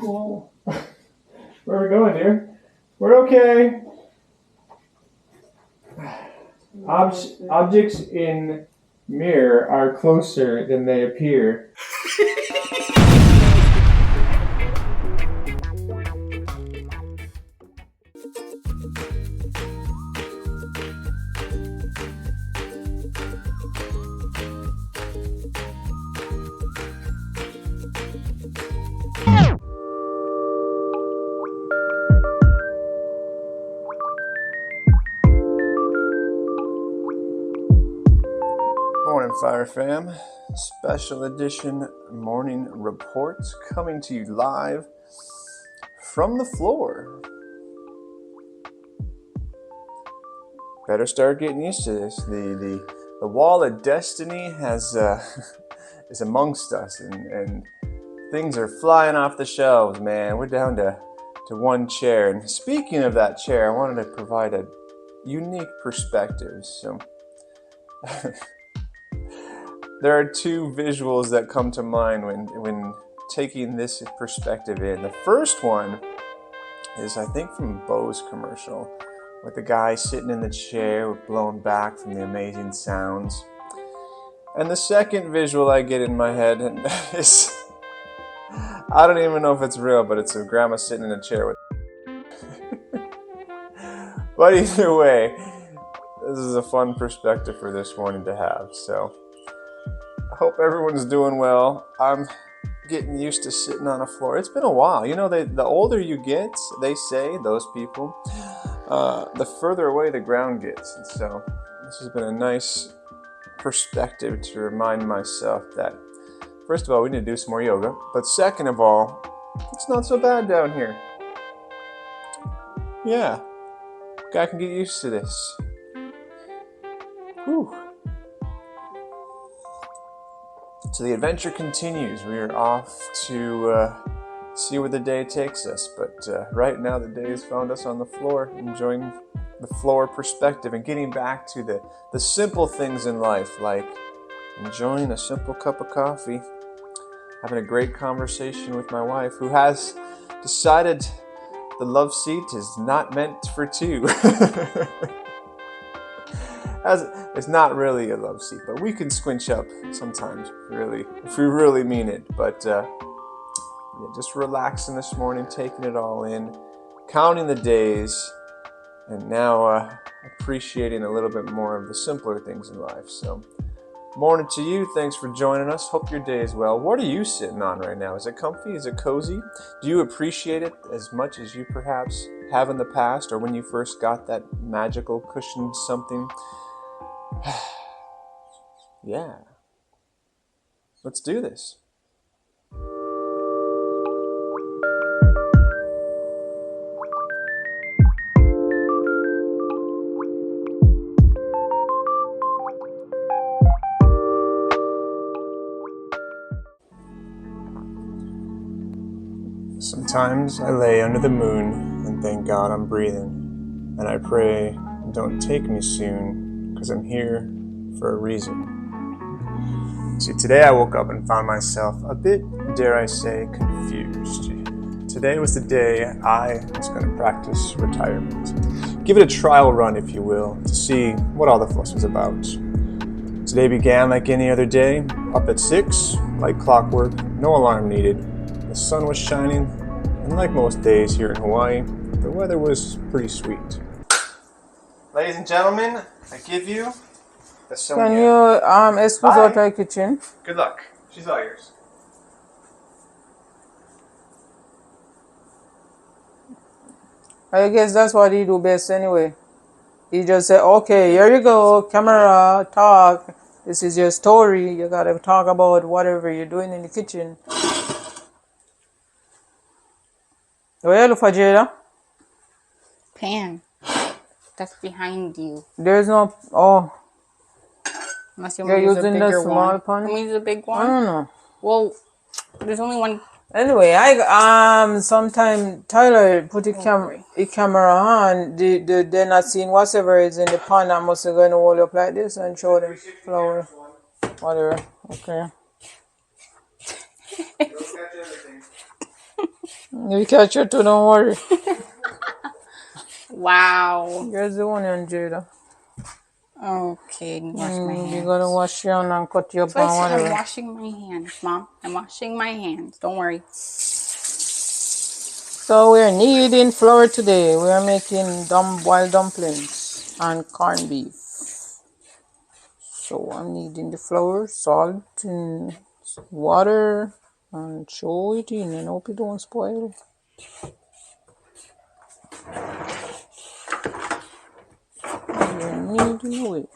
Whoa. Where are we going, dear? We're okay. Objects in mirror are closer than they appear. Morning, Fire Fam. Special edition morning report coming to you live from the floor. Better start getting used to this. The wall of destiny has is amongst us, and things are flying off the shelves, man. We're down to one chair. And speaking of that chair, I wanted to provide a unique perspective. So there are two visuals that come to mind when taking this perspective in. The first one is, I think, from Bose commercial, with the guy sitting in the chair blown back from the amazing sounds. And the second visual I get in my head is, I don't even know if it's real, but it's a grandma sitting in a chair with But either way, this is a fun perspective for this morning to have. So I hope everyone's doing well. I'm getting used to sitting on a floor. It's been a while. You know, the older you get, they say, those people, the further away the ground gets. And so this has been a nice perspective to remind myself that, first of all, we need to do some more yoga. But second of all, it's not so bad down here. Yeah, guy can get used to this. Whew. So the adventure continues. We are off to see where the day takes us. But right now the day has found us on the floor, enjoying the floor perspective and getting back to the simple things in life, like enjoying a simple cup of coffee, having a great conversation with my wife, who has decided the love seat is not meant for two. It's not really a love seat, but we can squinch up sometimes, if we really mean it. But just relaxing this morning, taking it all in, counting the days, and now appreciating a little bit more of the simpler things in life. So, morning to you. Thanks for joining us. Hope your day is well. What are you sitting on right now? Is it comfy? Is it cozy? Do you appreciate it as much as you perhaps have in the past, or when you first got that magical cushioned something? Yeah. Let's do this. Sometimes I lay under the moon and thank God I'm breathing, and I pray, don't take me soon, because I'm here for a reason. See, today I woke up and found myself a bit, dare I say, confused. Today was the day I was going to practice retirement. Give it a trial run, if you will, to see what all the fuss was about. Today began like any other day, up at 6, like clockwork, no alarm needed. The sun was shining, and like most days here in Hawaii, the weather was pretty sweet. Ladies and gentlemen, I give you the Sonia. Can you escort out our kitchen? Good luck. She's all yours. I guess that's what he do best anyway. He just say, okay, here you go, camera, talk. This is your story. You gotta talk about whatever you're doing in the kitchen. Where you look for, Jada? Pan. That's behind you. There's no, oh. Unless you You're want to use a using the bigger small one. pan? Can we use a big one? I don't know. Well, there's only one. Anyway, sometime Tyler put the camera on. They're not seeing whatever is in the pan. I must going to hold up like this and show them flour, whatever. Okay. We catch you too, don't worry. Wow. Here's the onion, Jada. Okay, wash my hands. You gotta wash your hand and cut your So I pan, said I'm whatever. washing my hands, Mom. I'm washing my hands. Don't worry. So we're kneading flour today. We are making boiled dumplings and corned beef. So I'm kneading the flour, salt, and water, and show it in and hope it don't spoil. We're kneading away.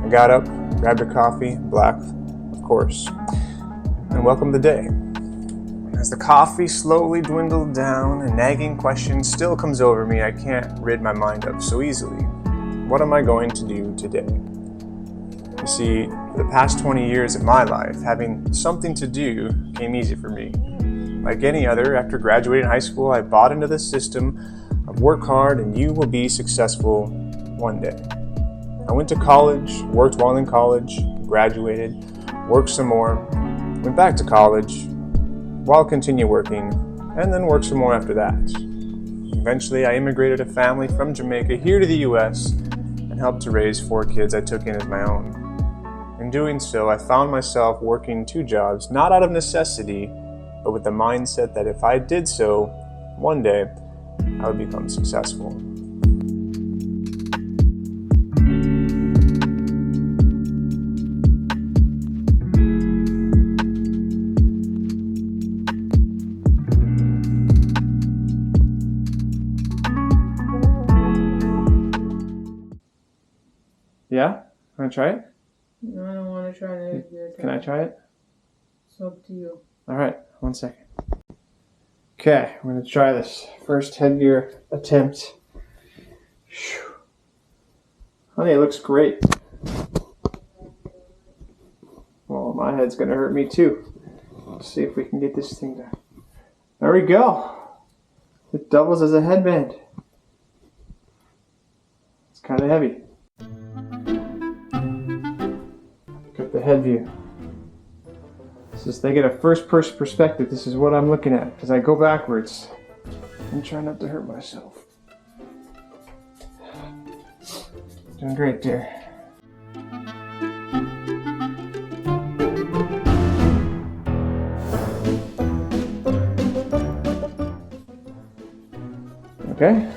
I got up, grabbed a coffee, black, of course, and welcomed the day. As the coffee slowly dwindled down, a nagging question still comes over me I can't rid my mind of so easily. What am I going to do today? You see, for the past 20 years of my life, having something to do came easy for me. Like any other, after graduating high school, I bought into the system of work hard and you will be successful one day. I went to college, worked while in college, graduated, worked some more, went back to college, while continue working, and then worked some more after that. Eventually, I immigrated a family from Jamaica here to the US and helped to raise 4 kids I took in as my own. In doing so, I found myself working 2 jobs, not out of necessity, but with the mindset that if I did so, one day, I would become successful. Yeah? Want to try it? No, I don't want to try it. Can I try it? It's up to you. Alright, 1 second. Okay, I'm going to try this first headgear attempt. Whew. Honey, it looks great. Well, my head's going to hurt me too. Let's see if we can get this thing done. There we go. It doubles as a headband. It's kind of heavy. Got the head view. They get a first person perspective. This is what I'm looking at as I go backwards. I'm trying not to hurt myself. Doing great, dear. Okay.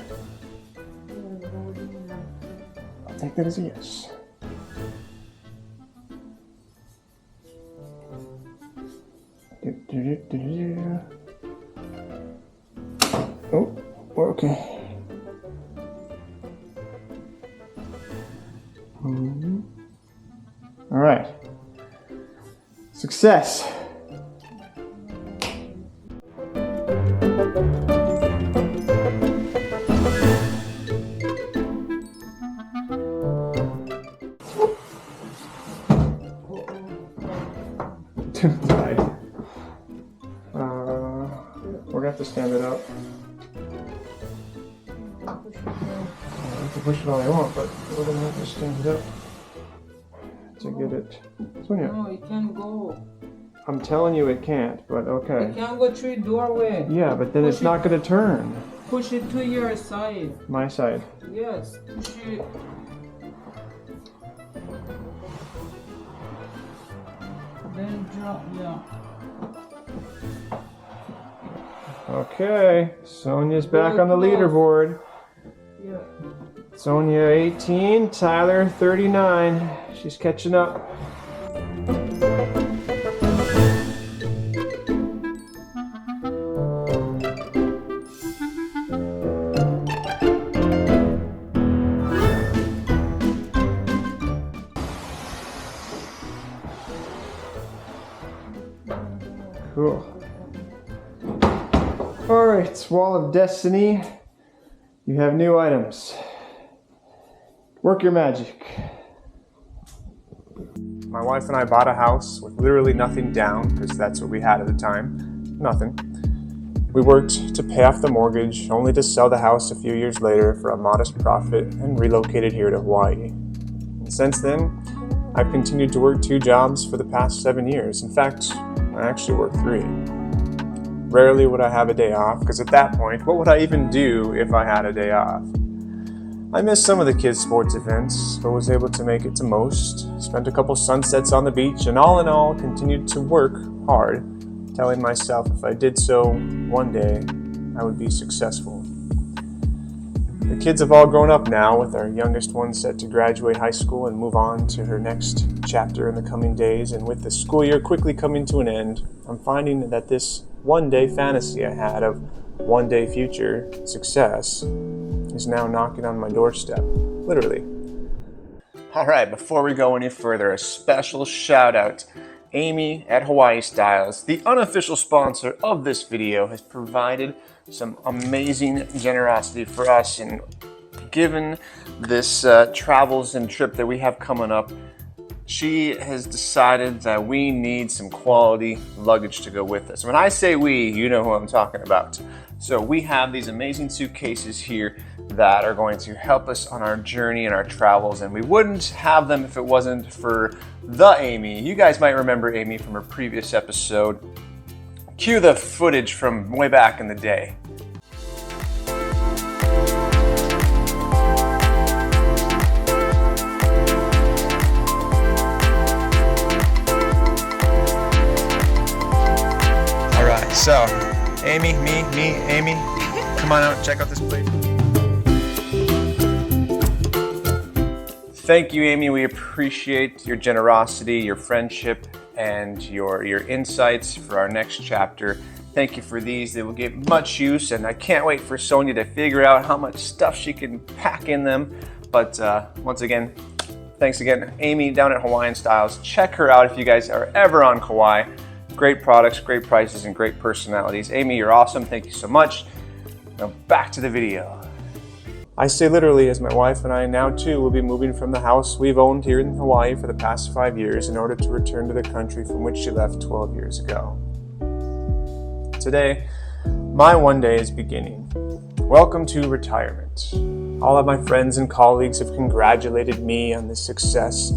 I'll take that as a yes. Oh, okay. All right. Success. tied. We're gonna have to stand it up. I can push it all I want, but we're gonna have to stand it up to get it. Sonia. No, it can't go. I'm telling you it can't, but okay. It can't go through the doorway. Yeah, but then it's not gonna turn. Push it to your side. My side. Yes, push it. Then drop, yeah. Okay, Sonia's back on the leaderboard. Yeah. Sonia 18, Tyler 39. She's catching up. Cool. Alright, Wall of Destiny. You have new items. Work your magic. My wife and I bought a house with literally nothing down, because that's what we had at the time. Nothing. We worked to pay off the mortgage, only to sell the house a few years later for a modest profit and relocated here to Hawaii. And since then, I've continued to work 2 jobs for the past 7 years. In fact, I actually work 3. Rarely would I have a day off, because at that point, what would I even do if I had a day off? I missed some of the kids' sports events, but was able to make it to most, spent a couple sunsets on the beach, and all in all, continued to work hard, telling myself if I did so one day, I would be successful. The kids have all grown up now, with our youngest one set to graduate high school and move on to her next chapter in the coming days, and with the school year quickly coming to an end, I'm finding that this one-day fantasy I had of one-day future success is now knocking on my doorstep, literally. All right, before we go any further, a special shout out. Amy at Hawaiian Styles, the unofficial sponsor of this video, has provided some amazing generosity for us, and given this travels and trip that we have coming up, she has decided that we need some quality luggage to go with us. When I say we, you know who I'm talking about. So we have these amazing suitcases here that are going to help us on our journey and our travels, and we wouldn't have them if it wasn't for the Amy. You guys might remember Amy from her previous episode. Cue the footage from way back in the day. All right, so Amy, me, Amy, come on out and check out this place. Thank you, Amy. We appreciate your generosity, your friendship, and your insights for our next chapter. Thank you for these. They will get much use, and I can't wait for Sonia to figure out how much stuff she can pack in them. But once again, thanks again, Amy down at Hawaiian Styles. Check her out if you guys are ever on Kauai. Great products, great prices, and great personalities. Amy, you're awesome. Thank you so much. Now back to the video. I say literally, as my wife and I now too will be moving from the house we've owned here in Hawaii for the past 5 years in order to return to the country from which she left 12 years ago. Today, my one day is beginning. Welcome to retirement. All of my friends and colleagues have congratulated me on the success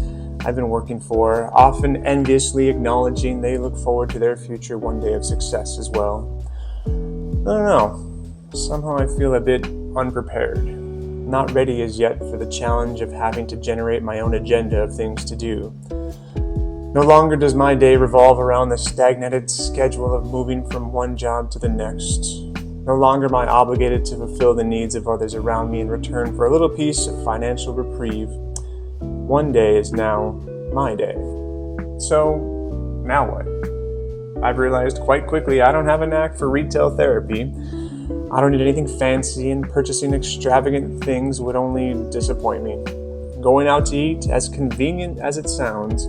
I've been working for, often enviously acknowledging they look forward to their future one day of success as well. I don't know. Somehow I feel a bit unprepared. Not ready as yet for the challenge of having to generate my own agenda of things to do. No longer does my day revolve around the stagnated schedule of moving from one job to the next. No longer am I obligated to fulfill the needs of others around me in return for a little piece of financial reprieve. One day is now my day. So, now what? I've realized quite quickly I don't have a knack for retail therapy. I don't need anything fancy, and purchasing extravagant things would only disappoint me. Going out to eat, as convenient as it sounds,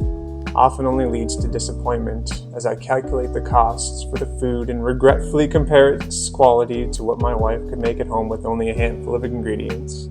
often only leads to disappointment as I calculate the costs for the food and regretfully compare its quality to what my wife could make at home with only a handful of ingredients.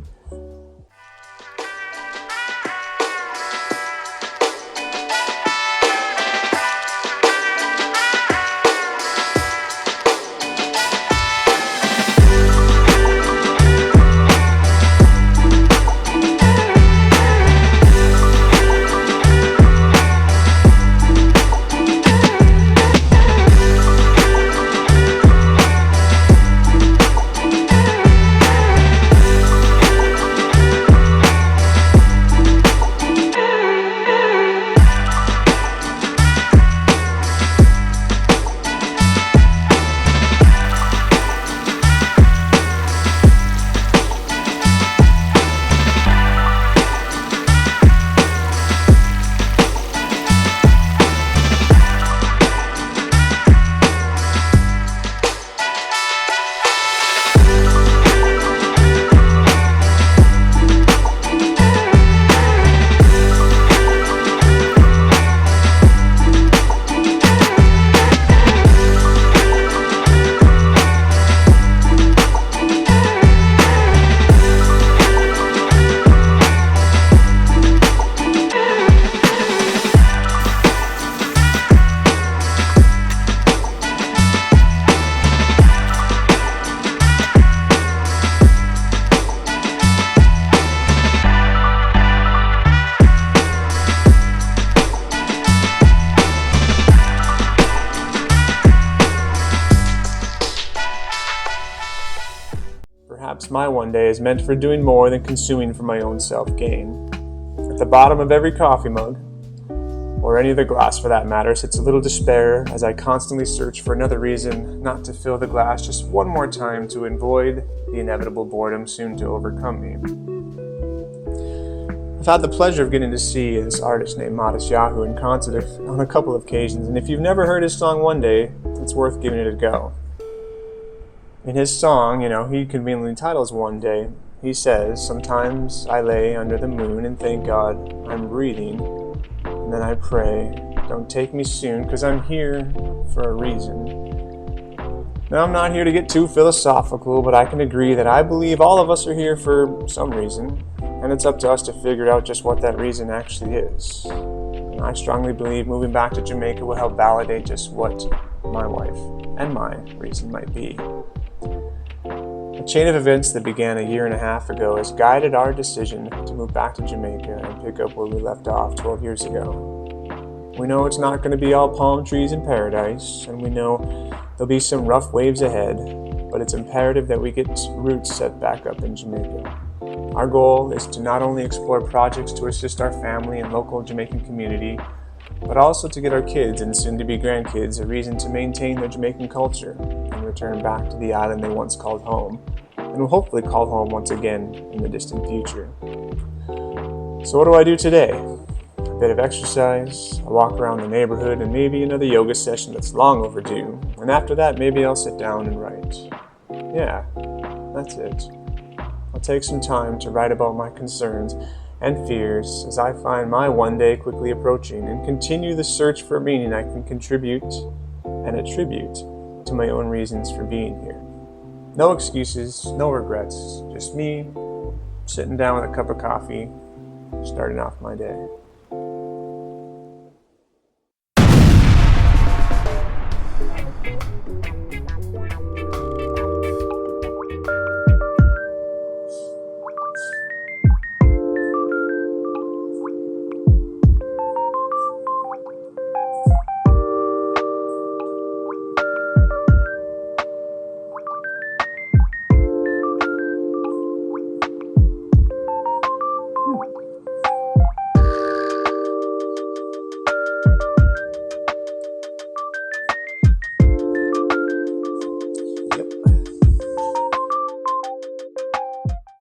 my one day is meant for doing more than consuming for my own self-gain. At the bottom of every coffee mug, or any other glass for that matter, sits a little despair as I constantly search for another reason not to fill the glass just one more time to avoid the inevitable boredom soon to overcome me. I've had the pleasure of getting to see this artist named Modest Yahoo in concert on a couple of occasions, and if you've never heard his song One Day, it's worth giving it a go. In his song, he conveniently titles One Day. He says, "Sometimes I lay under the moon and thank God I'm breathing. And then I pray, don't take me soon, 'cause I'm here for a reason." Now, I'm not here to get too philosophical, but I can agree that I believe all of us are here for some reason, and it's up to us to figure out just what that reason actually is. And I strongly believe moving back to Jamaica will help validate just what my wife and my reason might be. A chain of events that began a year and a half ago has guided our decision to move back to Jamaica and pick up where we left off 12 years ago. We know it's not going to be all palm trees in paradise, and we know there'll be some rough waves ahead, but it's imperative that we get roots set back up in Jamaica. Our goal is to not only explore projects to assist our family and local Jamaican community, but also to get our kids and soon-to-be grandkids a reason to maintain their Jamaican culture and return back to the island they once called home, and will hopefully call home once again in the distant future. So what do I do today? A bit of exercise, a walk around the neighborhood, and maybe another yoga session that's long overdue. And after that, maybe I'll sit down and write. Yeah, that's it. I'll take some time to write about my concerns and fears as I find my one day quickly approaching and continue the search for meaning I can contribute and attribute to my own reasons for being here. No excuses, no regrets, just me sitting down with a cup of coffee, starting off my day.